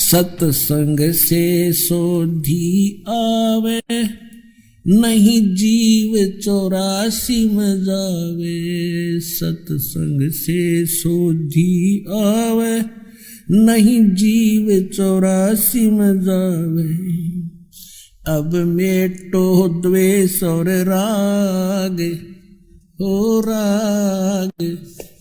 सत्संग से सोधी आवे, नहीं जीव 84 में जावे। सत्संग से सोधी आवे, नहीं जीव 84 में जावे। अब मेटो द्वेष और राग, हो राग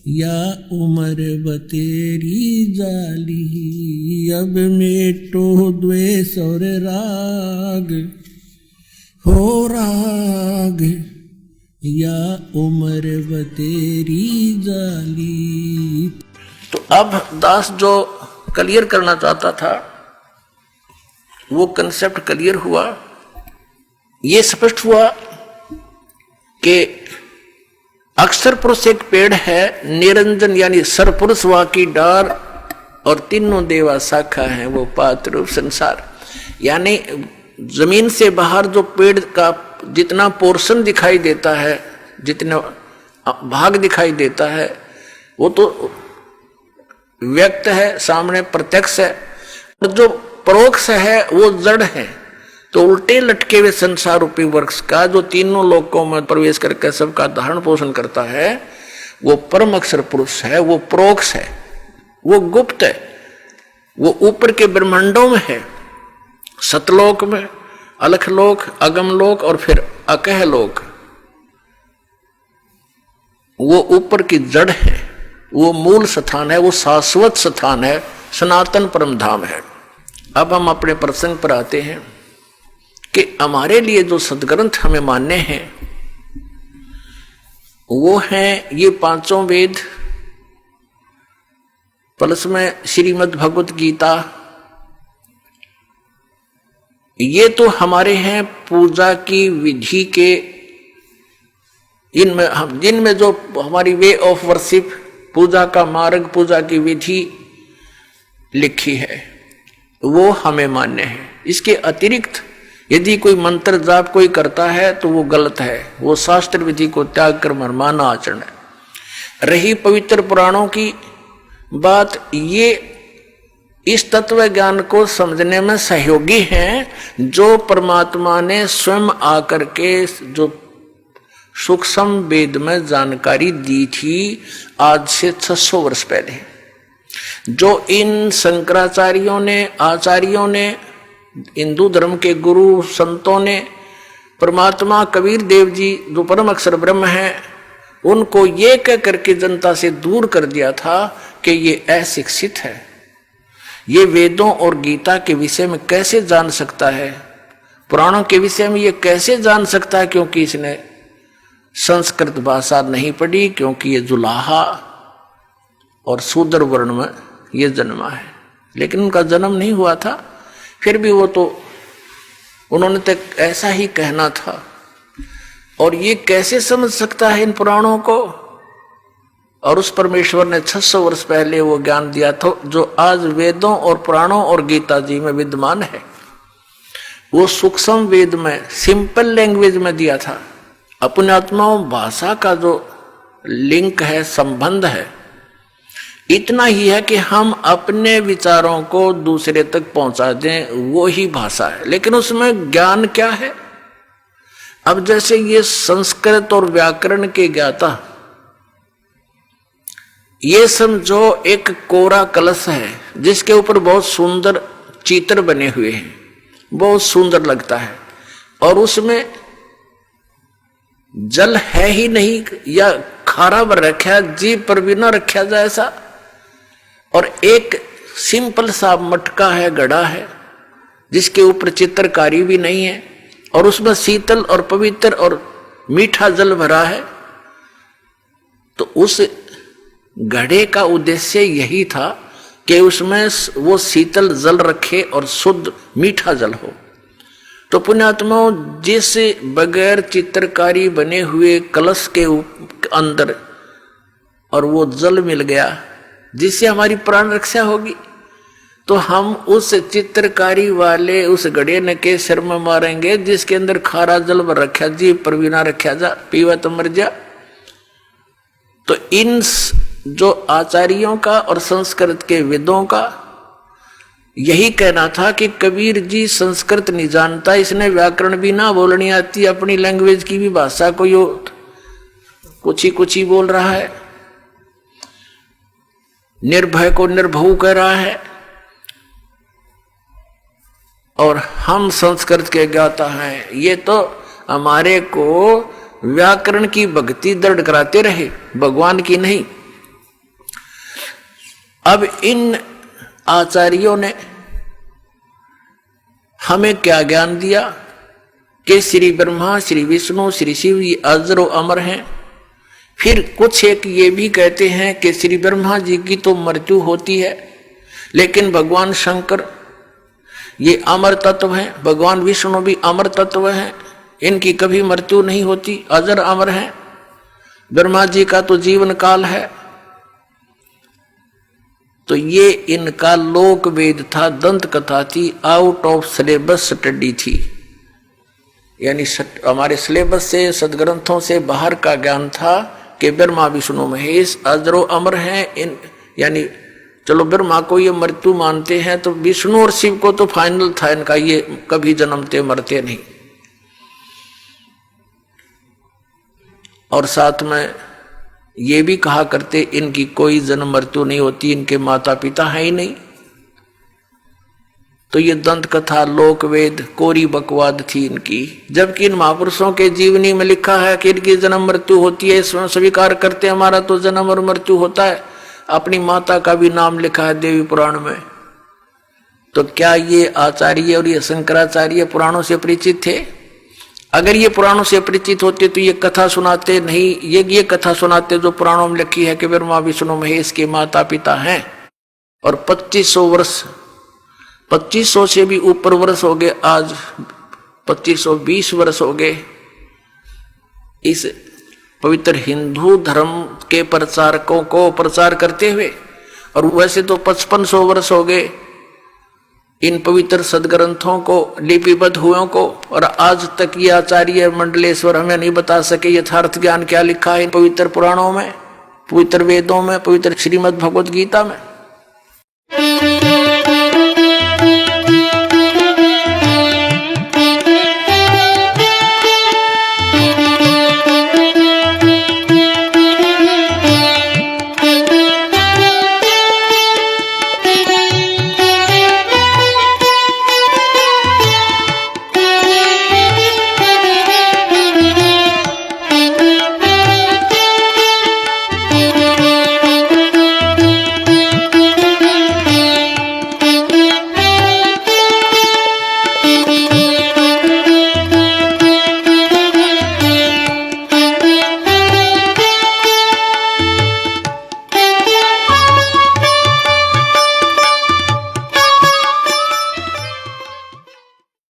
या उम्र बतेरी जाली। अब मेटो द्वेष और राग, हो राग या उम्र बतेरी जाली। तो अब दास जो क्लियर करना चाहता था वो कंसेप्ट क्लियर हुआ। ये स्पष्ट हुआ कि अक्षर पुरुष एक पेड़ है, निरंजन यानी सरपुरुष वा की डार, और तीनों देवा शाखा है वो पात्र रूप संसार। यानी जमीन से बाहर जो पेड़ का जितना पोर्शन दिखाई देता है, जितना भाग दिखाई देता है, वो तो व्यक्त है, सामने प्रत्यक्ष है। और जो परोक्ष है वो जड़ है। तो उल्टे लटके हुए संसार रूपी वृक्ष का जो तीनों लोकों में प्रवेश करके सबका धारण पोषण करता है, वो परम अक्षर पुरुष है, वो परोक्ष है, वो गुप्त है, वो ऊपर के ब्रह्मांडों में है, सतलोक में, अलखलोक, अगमलोक और फिर अकह लोक। वो ऊपर की जड़ है, वो मूल स्थान है, वो शाश्वत स्थान है, सनातन परम धाम है। अब हम अपने प्रसंग पर आते हैं कि हमारे लिए जो सदग्रंथ हमें मान्य हैं वो हैं ये पांचों वेद, प्लस में श्रीमद् भगवत गीता। ये तो हमारे हैं पूजा की विधि के, इनमें हम जिनमें जो हमारी वे ऑफ वर्शिप, पूजा का मार्ग, पूजा की विधि लिखी है वो हमें मान्य है। इसके अतिरिक्त यदि कोई मंत्र जाप कोई करता है तो वो गलत है, वो शास्त्र विधि को त्याग कर मनमाना आचरण है। रही पवित्र पुराणों की बात, ये इस तत्व ज्ञान को समझने में सहयोगी हैं जो परमात्मा ने स्वयं आकर के जो सूक्ष्म वेद में जानकारी दी थी आज से 600 वर्ष पहले। जो इन शंकराचार्यों ने, आचार्यों ने, हिंदू धर्म के गुरु संतों ने, परमात्मा कबीर देव जी जो परम अक्षर ब्रह्म है, उनको ये कह करके जनता से दूर कर दिया था कि ये अशिक्षित है, ये वेदों और गीता के विषय में कैसे जान सकता है, पुराणों के विषय में ये कैसे जान सकता है, क्योंकि इसने संस्कृत भाषा नहीं पढ़ी, क्योंकि ये जुलाहा और शूद्र वर्ण में ये जन्मा है। लेकिन उनका जन्म नहीं हुआ था, फिर भी वो तो उन्होंने तो ऐसा ही कहना था। और ये कैसे समझ सकता है इन पुराणों को? और उस परमेश्वर ने 600 वर्ष पहले वो ज्ञान दिया था जो आज वेदों और पुराणों और गीता जी में विद्यमान है। वो सूक्ष्म वेद में, सिंपल लैंग्वेज में दिया था। अपने आत्माओं भाषा का जो लिंक है, संबंध है, इतना ही है कि हम अपने विचारों को दूसरे तक पहुंचा दें, वो ही भाषा है। लेकिन उसमें ज्ञान क्या है? अब जैसे ये संस्कृत और व्याकरण के ज्ञाता, ये समझो एक कोरा कलश है जिसके ऊपर बहुत सुंदर चित्र बने हुए हैं, बहुत सुंदर लगता है, और उसमें जल है ही नहीं, या खारा भर रखा जी पर भी ना रखा जाए ऐसा। और एक सिंपल सा मटका है, घड़ा है, जिसके ऊपर चित्रकारी भी नहीं है, और उसमें शीतल और पवित्र और मीठा जल भरा है। तो उस घड़े का उद्देश्य यही था कि उसमें वो शीतल जल रखे और शुद्ध मीठा जल हो। तो पुण्यात्माओं, जिस बगैर चित्रकारी बने हुए कलश के अंदर और वो जल मिल गया जिससे हमारी प्राण रक्षा होगी, तो हम उस चित्रकारी वाले उस घड़े न के सिर में मारेंगे जिसके अंदर खारा जल भर रखा, जीव पर भी ना रखा जा, पीवा तो मर जा। तो इन जो आचार्यों का और संस्कृत के वेदों का यही कहना था कि कबीर जी संस्कृत नहीं जानता, इसने व्याकरण भी ना बोलनी आती, अपनी लैंग्वेज की भी भाषा को यो कुछ ही बोल रहा है, निर्भय को निर्भऊ कह रहा है। और हम संस्कृत के ज्ञाता हैं, ये तो हमारे को व्याकरण की भक्ति दृढ़ कराते रहे, भगवान की नहीं। अब इन आचार्यों ने हमें क्या ज्ञान दिया कि श्री ब्रह्मा, श्री विष्णु, श्री शिव ये अजर अमर हैं। फिर कुछ एक ये भी कहते हैं कि श्री ब्रह्मा जी की तो मृत्यु होती है, लेकिन भगवान शंकर ये अमर तत्व हैं, भगवान विष्णु भी अमर तत्व हैं, इनकी कभी मृत्यु नहीं होती, अजर अमर हैं। ब्रह्मा जी का तो जीवन काल है। तो ये इनका लोक वेद था, दंत कथा थी, आउट ऑफ सिलेबस स्टडी थी, यानी हमारे सिलेबस से, सदग्रंथों से बाहर का ज्ञान था कि ब्रह्मा विष्णु महेश अजरो अमर हैं। इन यानी चलो ब्रह्मा को ये मृत्यु मानते हैं, तो विष्णु और शिव को तो फाइनल था इनका, ये कभी जन्मते मरते नहीं। और साथ में ये भी कहा करते इनकी कोई जन्म मृत्यु नहीं होती, इनके माता पिता है ही नहीं। तो ये दंत कथा, लोक वेद, कोरी बकवाद थी इनकी। जबकि इन महापुरुषों के जीवनी में लिखा है कि इनकी जन्म मृत्यु होती है, इसमें स्वीकार करते हमारा तो जन्म और मृत्यु होता है। अपनी माता का भी नाम लिखा है देवी पुराण में। तो क्या ये आचार्य और ये शंकराचार्य पुराणों से परिचित थे? अगर ये पुराणों से परिचित होते तो ये कथा सुनाते नहीं। ये कथा सुनाते जो पुराणों में लिखी है कि ब्रह्मा विष्णु महेश के माता पिता हैं। और 2500 वर्ष, 2500 से भी ऊपर वर्ष हो गए, आज 2520 वर्ष हो गए इस पवित्र हिंदू धर्म के प्रचारकों को प्रचार करते हुए। और वैसे तो 5500 वर्ष हो गए इन पवित्र सदग्रंथों को लिपिबद्ध हुए को, और आज तक ये आचार्य मंडलेश्वर हमें नहीं बता सके यथार्थ ज्ञान क्या लिखा है इन पवित्र पुराणों में, पवित्र वेदों में, पवित्र श्रीमद् भगवद गीता में।